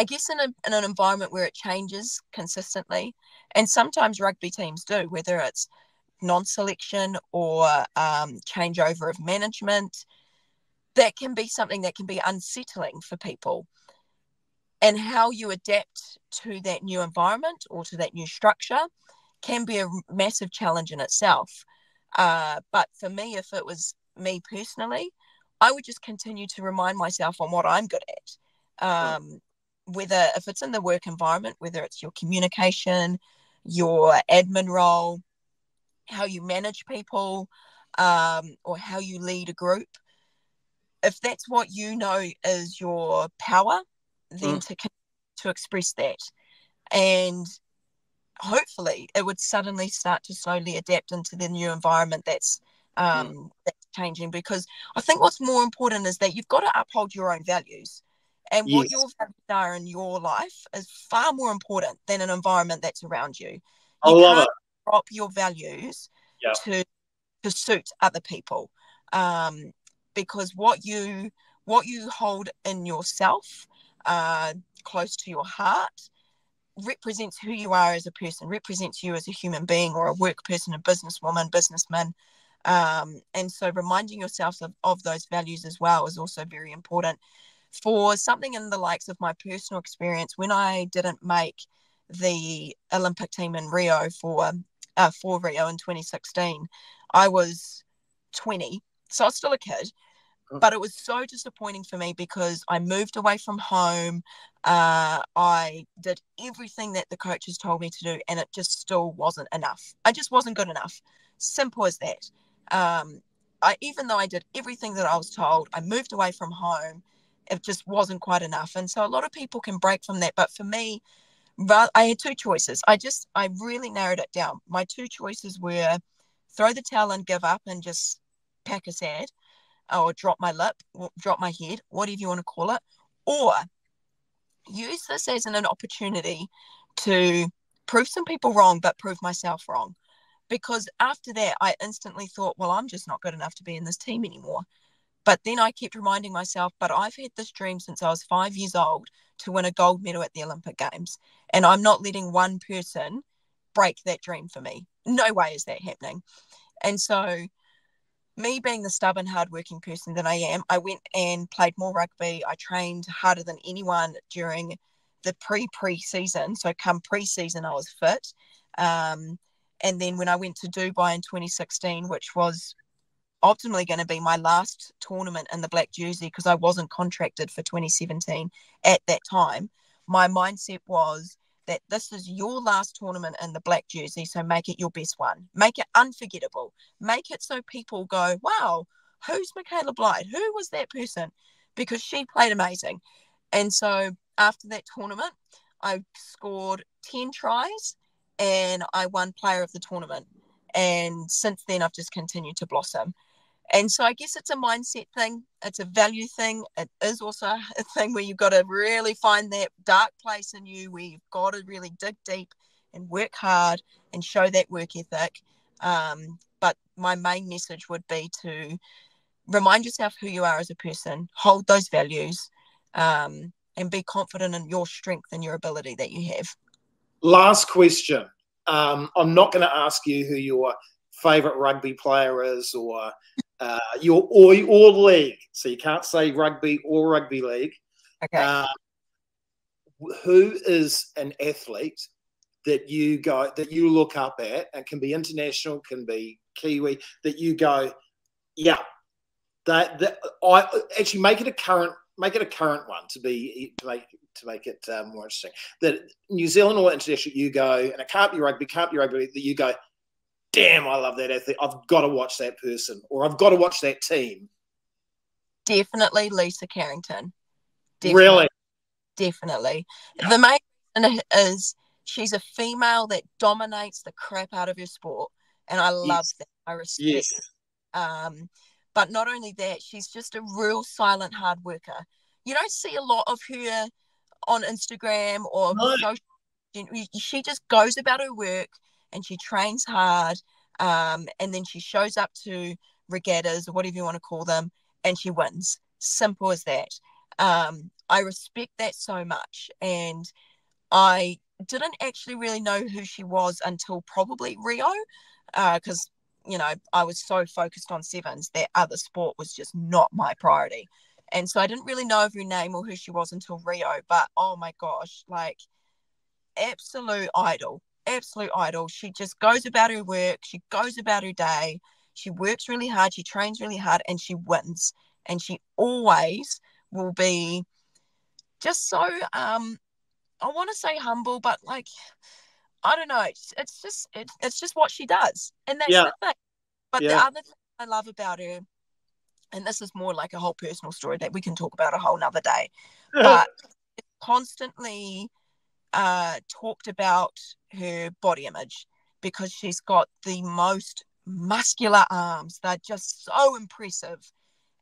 I guess in an environment where it changes consistently, and sometimes rugby teams do, whether it's non-selection or changeover of management, that can be something that can be unsettling for people. And how you adapt to that new environment or to that new structure can be a massive challenge in itself. But for me, if it was me personally, I would just continue to remind myself on what I'm good at. Whether if it's in the work environment, whether it's your communication, your admin role, how you manage people, or how you lead a group, if that's what you know is your power, then to express that. And hopefully it would suddenly start to slowly adapt into the new environment that's changing. Because I think what's more important is that you've got to uphold your own values. And what your values are in your life is far more important than an environment that's around you. You can't drop your values to suit other people. Because what you hold in yourself, close to your heart, represents who you are as a person, represents you as a human being or a work person, a businesswoman, businessman. And so reminding yourself of those values as well is also very important. For something in the likes of my personal experience, when I didn't make the Olympic team in Rio for Rio in 2016, I was 20, so I was still a kid. But it was so disappointing for me because I moved away from home. I did everything that the coaches told me to do, and it just still wasn't enough. I just wasn't good enough. Simple as that. Even though I did everything that I was told, I moved away from home. It just wasn't quite enough. And so a lot of people can break from that. But for me, I had two choices. I really narrowed it down. My two choices were throw the towel and give up and just pack a sad, or drop my lip, or drop my head, whatever you want to call it, or use this as an opportunity to prove some people wrong, but prove myself wrong. Because after that, I instantly thought, well, I'm just not good enough to be in this team anymore. But then I kept reminding myself, but I've had this dream since I was 5 years old to win a gold medal at the Olympic Games. And I'm not letting one person break that dream for me. No way is that happening. And so me being the stubborn, hardworking person that I am, I went and played more rugby. I trained harder than anyone during the pre-season. So come pre-season, I was fit. And then when I went to Dubai in 2016, which was ultimately going to be my last tournament in the black jersey because I wasn't contracted for 2017 at that time, my mindset was that this is your last tournament in the black jersey, so make it your best one. Make it unforgettable. Make it so people go, wow, who's Michaela Blyde? Who was that person? Because she played amazing. And so after that tournament, I scored 10 tries and I won player of the tournament. And since then, I've just continued to blossom. And so I guess it's a mindset thing. It's a value thing. It is also a thing where you've got to really find that dark place in you where you've got to really dig deep and work hard and show that work ethic. But my main message would be to remind yourself who you are as a person, hold those values, and be confident in your strength and your ability that you have. Last question. I'm not going to ask you who your favourite rugby player is or your league. So you can't say rugby or rugby league. Okay. Who is an athlete that you look up at, and can be international, can be Kiwi, that you go, yeah, that I actually make it a current one to make it more interesting. That New Zealand or international, you go, and it can't be rugby, that you go, damn, I love that athlete. I've got to watch that person, or I've got to watch that team. Definitely Lisa Carrington. Definitely. Really? Definitely. Yeah. The main reason is she's a female that dominates the crap out of her sport. And I love that. I respect it. But not only that, she's just a real silent hard worker. You don't see a lot of her on Instagram or social. She just goes about her work and she trains hard, and then she shows up to regattas or whatever you want to call them, and she wins. Simple as that. I respect that so much. And I didn't actually really know who she was until probably Rio, because I was so focused on sevens that other sport was just not my priority. And so I didn't really know of her name or who she was until Rio. But oh my gosh, like, absolute idol, absolute idol. She just goes about her work, she goes about her day, she works really hard, she trains really hard, and she wins. And she always will be just so I want to say humble, but like, I don't know, it's just what she does, and that's Yeah, the thing. But the yeah. other thing I love about her, and this is more like a whole personal story that we can talk about a whole nother day, but constantly talked about her body image, because she's got the most muscular arms. They're just so impressive.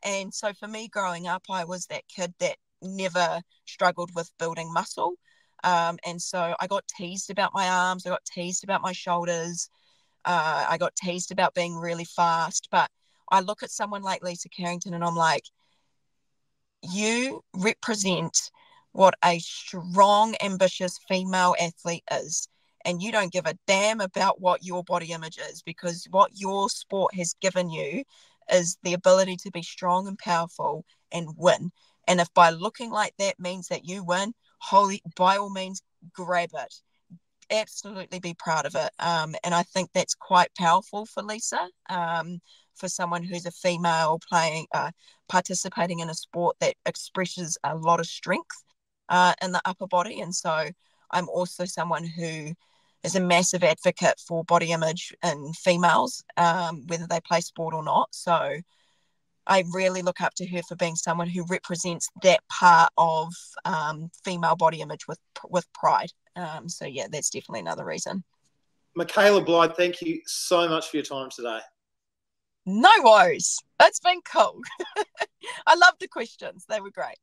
And so for me growing up, I was that kid that never struggled with building muscle. And so I got teased about my arms, I got teased about my shoulders, I got teased about being really fast. But I look at someone like Lisa Carrington and I'm like, you represent what a strong, ambitious female athlete is. And you don't give a damn about what your body image is, because what your sport has given you is the ability to be strong and powerful and win. And if by looking like that means that you win, holy, by all means, grab it. Absolutely be proud of it. And I think that's quite powerful for Lisa, for someone who's a female playing, participating in a sport that expresses a lot of strength in the upper body. And so I'm also someone who is a massive advocate for body image in females, whether they play sport or not. So I really look up to her for being someone who represents that part of female body image with pride. So yeah, that's definitely another reason. Michaela Blyde, thank you so much for your time today. No worries. It's been cool. I love the questions. They were great.